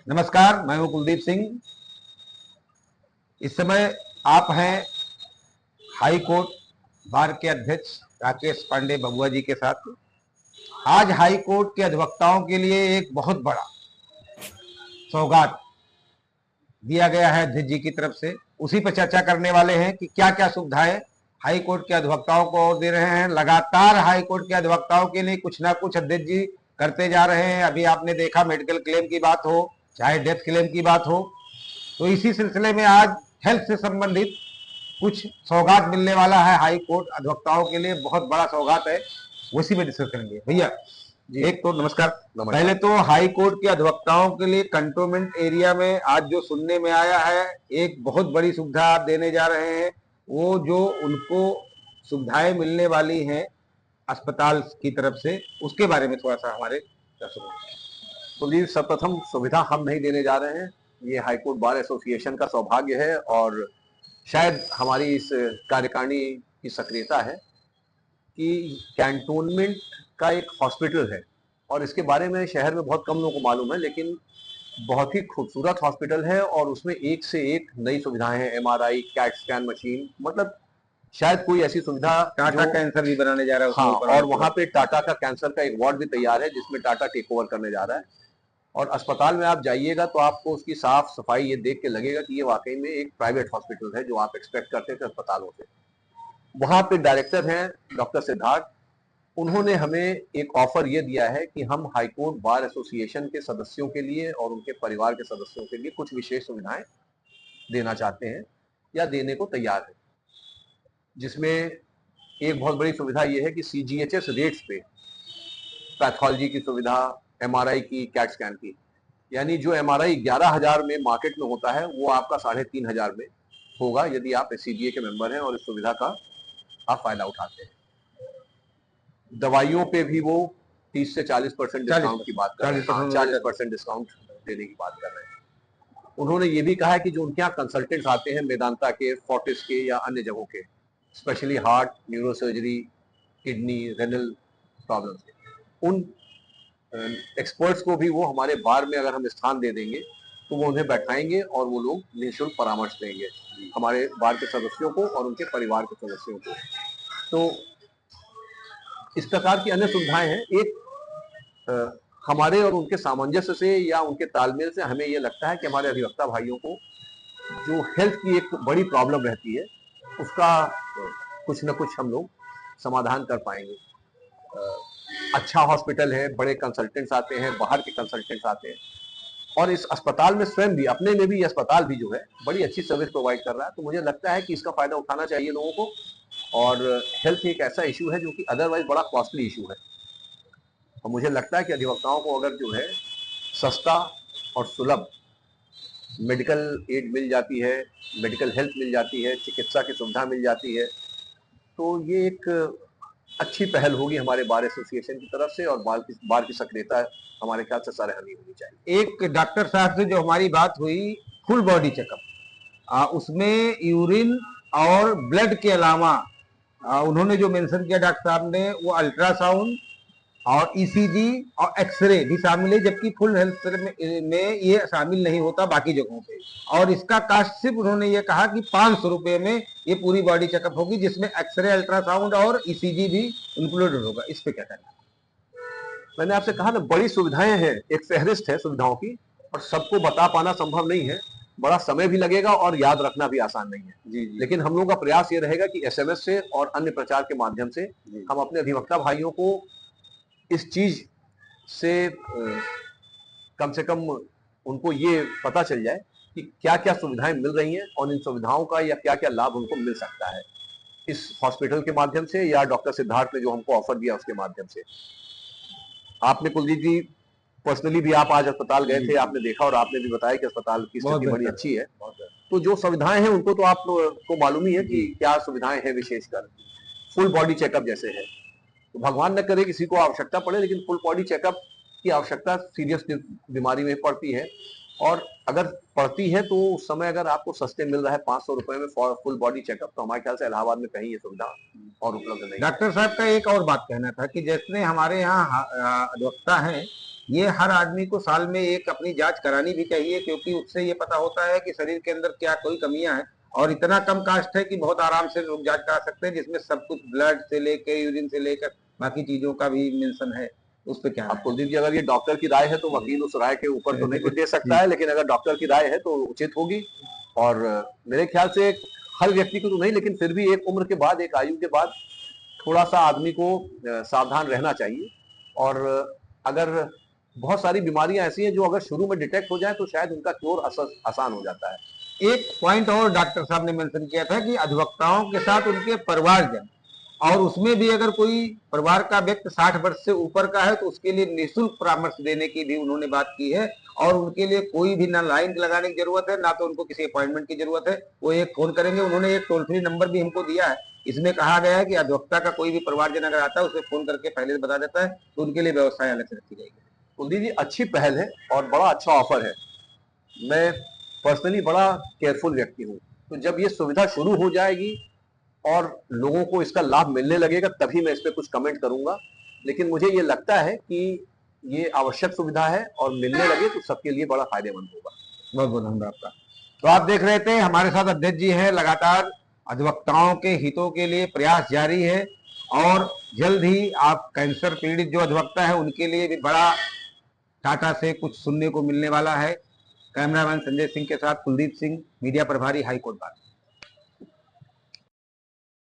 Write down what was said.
नमस्कार, मैं हूं कुलदीप सिंह। इस समय आप हैं हाई कोर्ट बार के अध्यक्ष राकेश पांडे बबुआ जी के साथ। आज हाई कोर्ट के अधिवक्ताओं के लिए एक बहुत बड़ा सौगात दिया गया है अध्यक्ष जी की तरफ से। उसी पर चर्चा करने वाले हैं कि क्या क्या सुविधाएं हाई कोर्ट के अधिवक्ताओं को और दे रहे हैं। लगातार हाई कोर्ट के अधिवक्ताओं के लिए कुछ ना कुछ अध्यक्ष जी करते जा रहे हैं। अभी आपने देखा मेडिकल क्लेम की बात हो, चाहे डेथ क्लेम की बात हो, तो इसी सिलसिले में आज हेल्थ से संबंधित कुछ सौगात मिलने वाला है हाई कोर्ट अधिवक्ताओं के लिए। बहुत बड़ा सौगात है, उसी में डिस्कस करेंगे। भैया एक तो नमस्कार। पहले तो हाई कोर्ट के अधिवक्ताओं के लिए कंटोनमेंट एरिया में आज जो सुनने में आया है, एक बहुत बड़ी सुविधा आप देने जा रहे हैं। वो जो उनको सुविधाएं मिलने वाली हैं अस्पताल की तरफ से, उसके बारे में थोड़ा सा हमारे दर्शकों को। कुलदीप, सर्वप्रथम सुविधा हम नहीं देने जा रहे हैं। ये हाईकोर्ट बार एसोसिएशन का सौभाग्य है और शायद हमारी इस कार्यकारिणी की सक्रियता है कि कैंटोनमेंट का एक हॉस्पिटल है और इसके बारे में शहर में बहुत कम लोगों को मालूम है, लेकिन बहुत ही खूबसूरत हॉस्पिटल है और उसमें एक से एक नई सुविधाएं हैं। एमआरआई, कैट स्कैन मशीन, मतलब शायद कोई ऐसी सुविधा। टाटा कैंसर भी बनाने जा रहा है। हाँ, और वहां पे टाटा का कैंसर का एक वार्ड भी तैयार है जिसमें टाटा टेक ओवर करने जा रहा है। और अस्पताल में आप जाइएगा तो आपको उसकी साफ सफाई ये देख के लगेगा कि ये वाकई में एक प्राइवेट हॉस्पिटल है जो आप एक्सपेक्ट करते थे अस्पतालों से। वहां पे डायरेक्टर हैं डॉक्टर सिद्धार्थ। उन्होंने हमें एक ऑफर ये दिया है कि हम हाईकोर्ट बार एसोसिएशन के सदस्यों के लिए और उनके परिवार के सदस्यों के लिए कुछ विशेष सुविधाएं देना चाहते हैं या देने को तैयार है, जिसमें एक बहुत बड़ी सुविधा यह है कि सीजीएचएस रेट्स पे पैथोलॉजी की सुविधा, एमआरआई की, कैट स्कैन की, यानी जो एमआरआई 11,000 में मार्केट में होता है वो आपका 3,500 में होगा यदि आप एससीबीए के मेंबर हैं और इस सुविधा का आप फायदा उठाते हैं। दवाइयों पे भी वो 30 से 40% डिस्काउंट की बात कर रहे हैं। 40% डिस्काउंट देने की बात कर रहे हैं। उन्होंने ये भी कहा है कि जो उनके यहाँ कंसल्टेंट्स आते हैं मेदांता के, फोर्टिस के या अन्य जगहों के, specially heart, neurosurgery, kidney, renal problem के, उन एक्सपर्ट्स को भी वो हमारे बार में अगर हम स्थान दे देंगे तो वो उन्हें बैठाएंगे और वो लोग निःशुल्क परामर्श देंगे हमारे बार के सदस्यों को और उनके परिवार के सदस्यों को। तो इस प्रकार की अन्य सुविधाएं हैं। एक हमारे और उनके सामंजस्य से या उनके तालमेल से हमें ये लगता है कि हमारे अधिवक्ता भाइयों को जो हेल्थ की एक बड़ी प्रॉब्लम रहती है उसका कुछ न कुछ हम लोग समाधान कर पाएंगे। अच्छा हॉस्पिटल है, बड़े कंसल्टेंट्स आते हैं, बाहर के कंसल्टेंट्स आते हैं और इस अस्पताल में स्वयं भी, अपने में भी ये अस्पताल भी जो है बड़ी अच्छी सर्विस प्रोवाइड कर रहा है। तो मुझे लगता है कि इसका फायदा उठाना चाहिए लोगों को। और हेल्थ एक ऐसा इशू है जो कि अदरवाइज बड़ा कॉस्टली इशू है और मुझे लगता है कि अधिवक्ताओं को अगर जो है सस्ता और सुलभ मेडिकल एड मिल जाती है, मेडिकल हेल्थ मिल जाती है, चिकित्सा की सुविधा मिल जाती है, तो ये एक अच्छी पहल होगी हमारे बार एसोसिएशन की तरफ से और बार की सक्रियता हमारे ख्याल से सराहनीय होनी चाहिए। एक डॉक्टर साहब से जो हमारी बात हुई फुल बॉडी चेकअप, उसमें यूरिन और ब्लड के अलावा उन्होंने जो मेंशन किया डॉक्टर साहब ने, वो अल्ट्रासाउंड और ईसीजी और एक्सरे भी शामिल है, जबकि फुल हेल्थ में ये शामिल नहीं होता बाकी जगहों पे। और इसका कास्ट सिर्फ उन्होंने ये कहा कि 500 रुपए में ये पूरी बॉडी चेकअप होगी, जिसमें एक्सरे, अल्ट्रासाउंड और ईसीजी भी इंक्लूडेड होगा। इस पे क्या कहना है? मैंने आपसे कहा ना, बड़ी सुविधाएं हैं, एक फहरिस्त है सुविधाओं की और सबको बता पाना संभव नहीं है, बड़ा समय भी लगेगा और याद रखना भी आसान नहीं है। जी। लेकिन हम लोगों का प्रयास ये रहेगा कि एसएमएस से और अन्य प्रचार के माध्यम से हम अपने अधिवक्ता भाइयों को इस चीज से कम से कम उनको ये पता चल जाए कि क्या क्या सुविधाएं मिल रही हैं और इन सुविधाओं का या क्या क्या लाभ उनको मिल सकता है इस हॉस्पिटल के माध्यम से या डॉक्टर सिद्धार्थ ने जो हमको ऑफर दिया उसके माध्यम से। आपने कुलदीप जी पर्सनली भी आप आज अस्पताल गए थे, आपने देखा और आपने भी बताया कि अस्पताल की स्थिति बड़ी अच्छी है। तो जो सुविधाएं हैं उनको तो आपको मालूम ही है कि क्या सुविधाएं हैं। विशेषकर फुल बॉडी चेकअप जैसे है, तो भगवान न करे किसी को आवश्यकता पड़े, लेकिन फुल बॉडी चेकअप की आवश्यकता सीरियस बीमारी में पड़ती है और अगर पड़ती है तो उस समय अगर आपको सस्ते मिल रहा है 500 रुपए में फुल बॉडी चेकअप, तो हमारे ख्याल से इलाहाबाद में कहीं ये सुविधा और उपलब्ध नहीं। डॉक्टर साहब का एक और बात कहना था कि जैसे हमारे यहाँ अधिवक्ता हैं ये हर आदमी को साल में एक अपनी जांच करानी भी चाहिए, क्योंकि उससे ये पता होता है कि शरीर के अंदर क्या कोई कमियां हैं। और इतना कम कास्ट है कि बहुत आराम से लोग जांच करा सकते हैं, जिसमें सब कुछ ब्लड से लेकर यूरिन से लेकर बाकी चीजों का भी मेंशन है। उस पर क्या अब कुलदीप जी, अगर ये डॉक्टर की राय है तो वकील उस राय के ऊपर तो नहीं कुछ दे सकता है, लेकिन अगर डॉक्टर की राय है तो उचित होगी। और मेरे ख्याल से हर व्यक्ति को तो नहीं, लेकिन फिर भी एक उम्र के बाद, एक आयु के बाद थोड़ा सा आदमी को सावधान रहना चाहिए। और अगर बहुत सारी बीमारियां ऐसी हैं जो अगर शुरू में डिटेक्ट हो जाए तो शायद उनका क्योर आसान हो जाता है। एक पॉइंट और डॉक्टर साहब ने मेंशन किया था कि अधिवक्ताओं के साथ उनके परिवारजन, और उसमें भी अगर कोई परिवार का व्यक्ति 60 वर्ष से ऊपर का है तो उसके लिए निःशुल्क परामर्श देने की भी उन्होंने बात की है। और उनके लिए कोई भी ना लाइन लगाने की जरूरत है, ना तो उनको किसी अपॉइंटमेंट की जरूरत है, वो एक फोन करेंगे। उन्होंने एक टोल फ्री नंबर भी हमको दिया है, इसमें कहा गया है कि अधिवक्ता का कोई भी परिवारजन अगर आता है उसे फोन करके पहले बता देता है, तो उनके लिए व्यवस्थाएं अलग से रखी जाएगी। कुलदीप जी, अच्छी पहल है और बड़ा अच्छा ऑफर है। मैं पर्सनली बड़ा केयरफुल व्यक्ति हूँ, तो जब ये सुविधा शुरू हो जाएगी और लोगों को इसका लाभ मिलने लगेगा तभी मैं इस पर कुछ कमेंट करूंगा। लेकिन मुझे ये लगता है कि ये आवश्यक सुविधा है और मिलने लगे तो सबके लिए बड़ा फायदेमंद होगा। बहुत बहुत धन्यवाद आपका। तो आप देख रहे थे, हमारे साथ अध्यक्ष जी हैं, लगातार अधिवक्ताओं के हितों के लिए प्रयास जारी है। और जल्द ही आप कैंसर पीड़ित जो अधिवक्ता है उनके लिए भी बड़ा टाटा से कुछ सुनने को मिलने वाला है। कैमरामैन संजय सिंह के साथ कुलदीप सिंह, मीडिया प्रभारी, हाईकोर्ट बात।